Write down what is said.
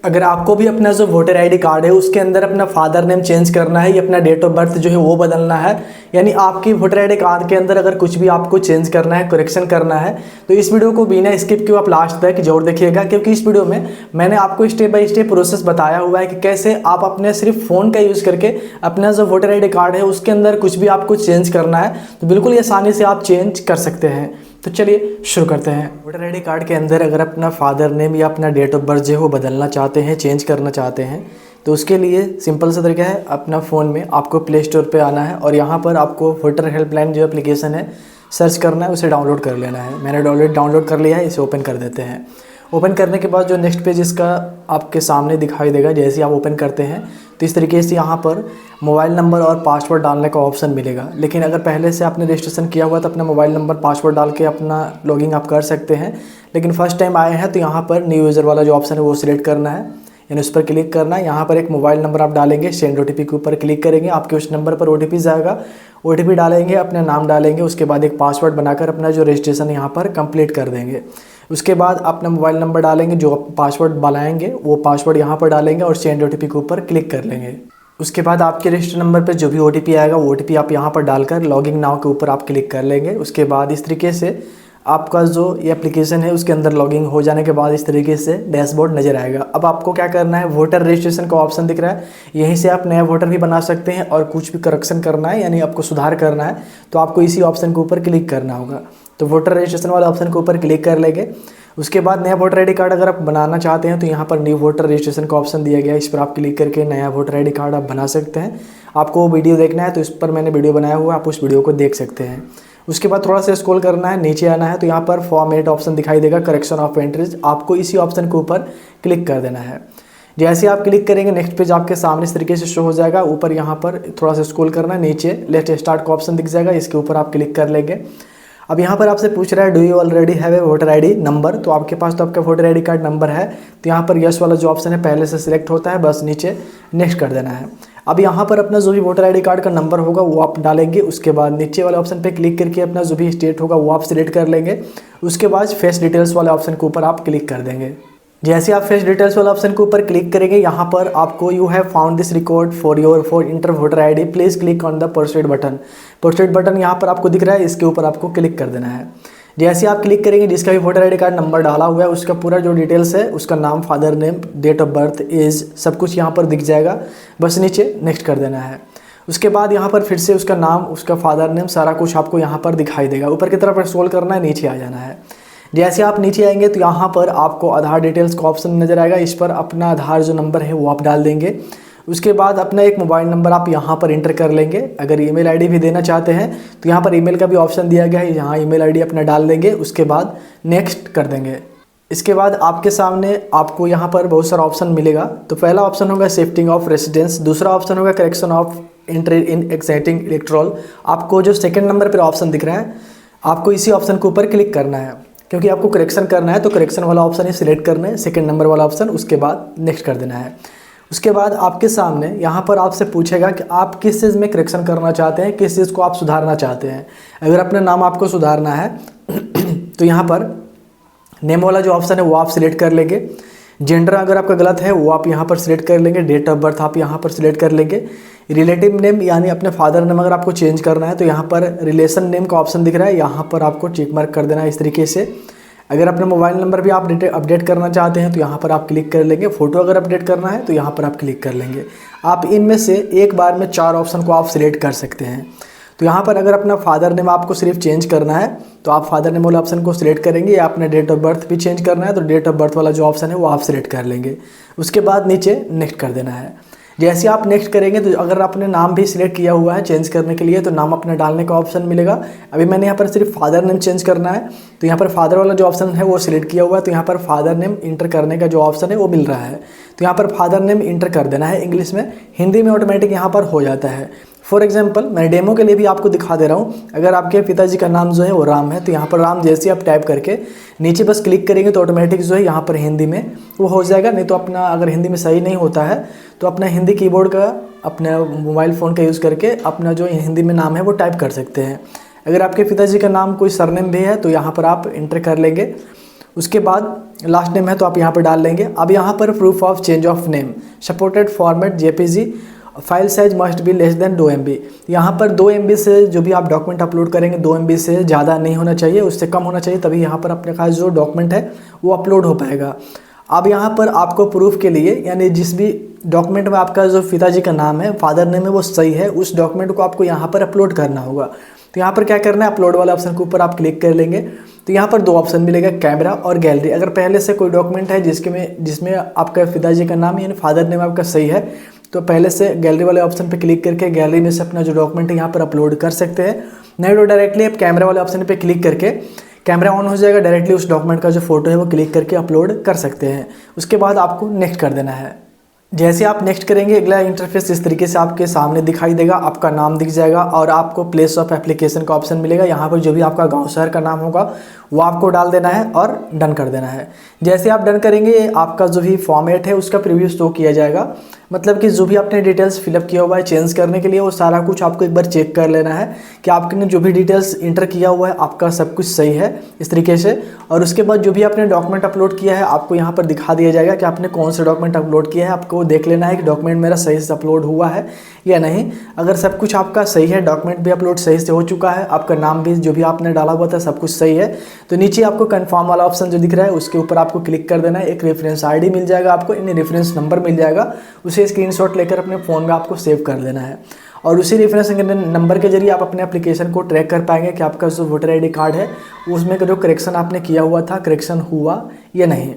अगर आपको भी अपना जो वोटर आईडी कार्ड है उसके अंदर अपना फादर नेम चेंज करना है या अपना डेट ऑफ बर्थ जो है वो बदलना है, यानी आपकी वोटर आईडी कार्ड के अंदर अगर कुछ भी आपको चेंज करना है, करेक्शन करना है, तो इस वीडियो को बिना स्किप किए आप लास्ट तक जरूर देखिएगा, क्योंकि इस वीडियो में मैंने आपको स्टेप बाय स्टेप प्रोसेस बताया हुआ है कि कैसे आप अपने सिर्फ फ़ोन का यूज़ करके अपना जो वोटर आईडी कार्ड है उसके अंदर कुछ भी आपको चेंज करना है तो बिल्कुल आसानी से आप चेंज कर सकते हैं। तो चलिए शुरू करते हैं। वोटर आईडी कार्ड के अंदर अगर अपना फादर नेम या अपना डेट ऑफ बर्थ जो है वो बदलना चाहते हैं, चेंज करना चाहते हैं, तो उसके लिए सिंपल सा तरीका है, अपना फ़ोन में आपको प्ले स्टोर पे आना है और यहाँ पर आपको वोटर हेल्पलाइन जो एप्लीकेशन है सर्च करना है, उसे डाउनलोड कर लेना है। मैंने डाउनलोड कर लिया है, इसे ओपन कर देते हैं। ओपन करने के बाद जो नेक्स्ट पेज इसका आपके सामने दिखाई देगा, जैसे ही आप ओपन करते हैं तो इस तरीके से यहाँ पर मोबाइल नंबर और पासवर्ड डालने का ऑप्शन मिलेगा। लेकिन अगर पहले से आपने रजिस्ट्रेशन किया हुआ तो अपना मोबाइल नंबर पासवर्ड डाल के अपना लॉगिन आप कर सकते हैं। लेकिन फर्स्ट टाइम आए हैं तो यहाँ पर न्यू यूज़र वाला जो ऑप्शन है वो सिलेक्ट करना है, यानी उस पर क्लिक करना है। यहाँ पर एक मोबाइल नंबर आप डालेंगे, सेंड ओटीपी के ऊपर क्लिक करेंगे, आपके उस नंबर पर ओटीपी जाएगा, ओटीपी डालेंगे, अपना नाम डालेंगे, उसके बाद एक पासवर्ड बनाकर अपना जो रजिस्ट्रेशन यहाँ पर कंप्लीट कर देंगे। उसके बाद अपना मोबाइल नंबर डालेंगे, जो पासवर्ड बनाएंगे वो पासवर्ड यहाँ पर डालेंगे और सेंड ओटीपी के ऊपर क्लिक कर लेंगे। उसके बाद आपके रजिस्टर नंबर पर जो भी ओटीपी आएगा वो ओटीपी आप यहाँ पर डालकर लॉगिन नाउ के ऊपर आप क्लिक कर लेंगे। उसके बाद इस तरीके से आपका जो ये एप्लीकेशन है उसके अंदर लॉगिन हो जाने के बाद इस तरीके से डैशबोर्ड नज़र आएगा। अब आपको क्या करना है, वोटर रजिस्ट्रेशन का ऑप्शन दिख रहा है, यहीं से आप नया वोटर भी बना सकते हैं और कुछ भी करेक्शन करना है यानी आपको सुधार करना है तो आपको इसी ऑप्शन के ऊपर क्लिक करना होगा। तो वोटर रजिस्ट्रेशन वाले ऑप्शन के ऊपर क्लिक कर लेंगे। उसके बाद नया वोटर आईडी कार्ड अगर आप बनाना चाहते हैं तो यहाँ पर न्यू वोटर रजिस्ट्रेशन का ऑप्शन दिया गया है, इस पर आप क्लिक करके नया वोटर आईडी कार्ड आप बना सकते हैं। आपको वो वीडियो देखना है तो इस पर मैंने वीडियो बनाया हुआ है, आप उस वीडियो को देख सकते हैं। उसके बाद थोड़ा सा स्क्रॉल करना है, नीचे आना है तो यहाँ पर फॉर्मेट ऑप्शन दिखाई देगा, करेक्शन ऑफ एंट्रीज, आपको इसी ऑप्शन के ऊपर क्लिक कर देना है। जैसे आप क्लिक करेंगे नेक्स्ट पेज आपके सामने इस तरीके से शो हो जाएगा। ऊपर यहाँ पर थोड़ा सा स्क्रॉल करना है, नीचे लेट्स स्टार्ट का ऑप्शन दिख जाएगा, इसके ऊपर आप क्लिक कर लेंगे। अब यहाँ पर आपसे पूछ रहा है do you already have a voter ID number, तो आपके पास तो आपका वोटर आईडी कार्ड नंबर है, तो यहाँ पर यस वाला जो ऑप्शन है पहले से सिलेक्ट होता है, बस नीचे नेक्स्ट कर देना है। अब यहाँ पर अपना जो भी वोटर आईडी कार्ड का नंबर होगा वो आप डालेंगे। उसके बाद नीचे वाले ऑप्शन पे क्लिक करके अपना जो भी स्टेट होगा वो आप सिलेक्ट कर लेंगे। उसके बाद फेस डिटेल्स वाले ऑप्शन के ऊपर आप क्लिक कर देंगे। जैसे आप फेस डिटेल्स वाला ऑप्शन के ऊपर क्लिक करेंगे यहाँ पर आपको you have found this record for inter voter ID, please click on the proceed button. Proceed button यहाँ पर आपको दिख रहा है, इसके ऊपर आपको क्लिक कर देना है। जैसे आप क्लिक करेंगे जिसका भी वोटर आईडी कार्ड नंबर डाला हुआ है उसका पूरा जो डिटेल्स है, उसका नाम, father name, date of birth, age, सब कुछ यहाँ पर दिख जाएगा, बस नीचे नेक्स्ट कर देना है। उसके बाद यहाँ पर फिर से उसका नाम, उसका फादर नेम, सारा कुछ आपको यहाँ पर दिखाई देगा। ऊपर की तरफ स्क्रॉल करना है, नीचे आ जाना है। जैसे आप नीचे आएंगे तो यहाँ पर आपको आधार डिटेल्स का ऑप्शन नज़र आएगा, इस पर अपना आधार जो नंबर है वो आप डाल देंगे। उसके बाद अपना एक मोबाइल नंबर आप यहाँ पर इंटर कर लेंगे। अगर ईमेल आईडी भी देना चाहते हैं तो यहाँ पर ईमेल का भी ऑप्शन दिया गया है, यहाँ ईमेल आईडी अपना डाल देंगे। उसके बाद नेक्स्ट कर देंगे। इसके बाद आपके सामने आपको यहाँ पर बहुत सारा ऑप्शन मिलेगा। तो पहला ऑप्शन होगा शिफ्टिंग ऑफ रेसिडेंस, दूसरा ऑप्शन होगा correction of entry in exciting electoral. आपको जो सेकेंड नंबर पर ऑप्शन दिख रहा है आपको इसी ऑप्शन के ऊपर क्लिक करना है, क्योंकि आपको करेक्शन करना है तो करेक्शन वाला ऑप्शन ही सिलेक्ट करना है, सेकंड नंबर वाला ऑप्शन, उसके बाद नेक्स्ट कर देना है। उसके बाद आपके सामने यहाँ पर आपसे पूछेगा कि आप किस चीज़ में करेक्शन करना चाहते हैं, किस चीज़ को आप सुधारना चाहते हैं। अगर अपना नाम आपको सुधारना है तो यहाँ पर नेम वाला जो ऑप्शन है वो आप सिलेक्ट कर लेंगे। जेंडर अगर आपका गलत है वो आप यहाँ पर सिलेक्ट कर लेंगे। डेट ऑफ बर्थ आप यहाँ पर सिलेक्ट कर लेंगे। रिलेटिव नेम यानी अपने फादर नेम अगर आपको चेंज करना है तो यहाँ पर रिलेशन नेम का ऑप्शन दिख रहा है, यहाँ पर आपको टिक मार्क कर देना है इस तरीके से। अगर अपना मोबाइल नंबर भी आप अपडेट करना चाहते हैं तो यहाँ पर आप क्लिक कर लेंगे। फ़ोटो अगर अपडेट करना है तो यहाँ पर आप क्लिक कर लेंगे। आप इनमें से एक बार में 4 ऑप्शन को आप सिलेक्ट कर सकते हैं। तो यहाँ पर अगर अपना फादर नेम आपको सिर्फ चेंज करना है तो आप फादर नेम वाला ऑप्शन को सिलेक्ट करेंगे, या अपना डेट ऑफ बर्थ भी चेंज करना है तो डेट ऑफ बर्थ वाला जो ऑप्शन है वो आप सिलेक्ट कर लेंगे। उसके बाद नीचे नेक्स्ट कर देना है। जैसे आप नेक्स्ट करेंगे तो अगर आपने नाम भी सिलेक्ट किया हुआ है चेंज करने के लिए तो नाम अपना डालने का ऑप्शन मिलेगा। अभी मैंने यहाँ पर सिर्फ फादर नेम चेंज करना है तो यहाँ पर फादर वाला जो ऑप्शन है वो सिलेक्ट किया हुआ है, तो यहाँ पर फादर नेम इंटर करने का जो ऑप्शन है वो मिल रहा है, तो यहाँ पर फादर नेम इंटर कर देना है इंग्लिश में। हिंदी में ऑटोमेटिक यहाँ पर हो जाता है। फॉर एग्जाम्पल मैं डेमो के लिए भी आपको दिखा दे रहा हूँ। अगर आपके पिताजी का नाम जो है वो राम है तो यहाँ पर राम जैसे आप टाइप करके नीचे बस क्लिक करेंगे तो ऑटोमेटिक जो है यहाँ पर हिंदी में वो हो जाएगा। नहीं तो अपना अगर हिंदी में सही नहीं होता है तो अपना हिंदी कीबोर्ड का अपना मोबाइल फ़ोन का यूज़ करके अपना जो हिंदी में नाम है वो टाइप कर सकते हैं। अगर आपके पिताजी का नाम कोई सरनेम भी है तो यहाँ पर आप इंटर कर लेंगे। उसके बाद लास्ट नेम है तो आप यहाँ पर डाल लेंगे। अब यहाँ पर proof of change of name supported format JPG, file size must be less than 2 MB। यहाँ पर 2 MB से जो भी आप डॉक्यूमेंट अपलोड करेंगे 2 MB से ज़्यादा नहीं होना चाहिए, उससे कम होना चाहिए, तभी यहाँ पर अपने पास जो डॉक्यूमेंट है वो अपलोड हो पाएगा। अब यहाँ पर आपको प्रूफ के लिए यानी जिस भी डॉक्यूमेंट में आपका जो पिताजी का नाम है, फादर नेम है, वो सही है, उस डॉक्यूमेंट को आपको यहाँ पर अपलोड करना होगा। तो यहाँ पर क्या करना है, अपलोड वाले ऑप्शन के ऊपर आप क्लिक कर लेंगे तो यहाँ पर 2 ऑप्शन मिलेगा, कैमरा और गैलरी। अगर पहले से कोई डॉक्यूमेंट है जिसमें आपका पिताजी का नाम यानी फादर नेम आपका सही है तो पहले से गैलरी वाले ऑप्शन पे क्लिक करके गैलरी में से अपना जो डॉक्यूमेंट है यहाँ पर अपलोड कर सकते हैं। नहीं तो डायरेक्टली आप कैमरा वाले ऑप्शन पे क्लिक करके कैमरा ऑन हो जाएगा, डायरेक्टली उस डॉक्यूमेंट का जो फोटो है वो क्लिक करके अपलोड कर सकते हैं। उसके बाद आपको नेक्स्ट कर देना है। जैसे आप नेक्स्ट करेंगे अगला इंटरफेस इस तरीके से आपके सामने दिखाई देगा, आपका नाम दिख जाएगा और आपको प्लेस ऑफ एप्लीकेशन का ऑप्शन मिलेगा। यहाँ पर जो भी आपका गांव शहर का नाम होगा वो आपको डाल देना है और डन कर देना है। जैसे आप डन करेंगे आपका जो भी फॉर्मेट है उसका प्रीव्यू शो किया जाएगा, मतलब कि जो भी आपने डिटेल्स फिलअप किया हुआ है चेंज करने के लिए वो सारा कुछ आपको एक बार चेक कर लेना है कि आपने जो भी डिटेल्स इंटर किया हुआ है आपका सब कुछ सही है इस तरीके से। और उसके बाद जो भी आपने डॉक्यूमेंट अपलोड किया है आपको यहाँ पर दिखा दिया जाएगा कि आपने कौन सा डॉक्यूमेंट अपलोड किया है। आपको देख लेना है कि डॉक्यूमेंट मेरा सही से अपलोड हुआ है या नहीं। अगर सब कुछ आपका सही है, डॉक्यूमेंट भी अपलोड सही से हो चुका है, आपका नाम भी जो भी आपने डाला हुआ था सब कुछ सही है, तो नीचे आपको कंफर्म वाला ऑप्शन जो दिख रहा है उसके ऊपर आपको क्लिक कर देना है। एक रेफरेंस ID मिल जाएगा आपको, यानी रेफरेंस नंबर मिल जाएगा, उसे स्क्रीनशॉट लेकर अपने फ़ोन में आपको सेव कर लेना है और उसी रेफरेंस नंबर के जरिए आप अपने एप्लीकेशन को ट्रैक कर पाएंगे कि आपका जो वोटर ID कार्ड है उसमें जो करेक्शन आपने किया हुआ था करेक्शन हुआ या नहीं।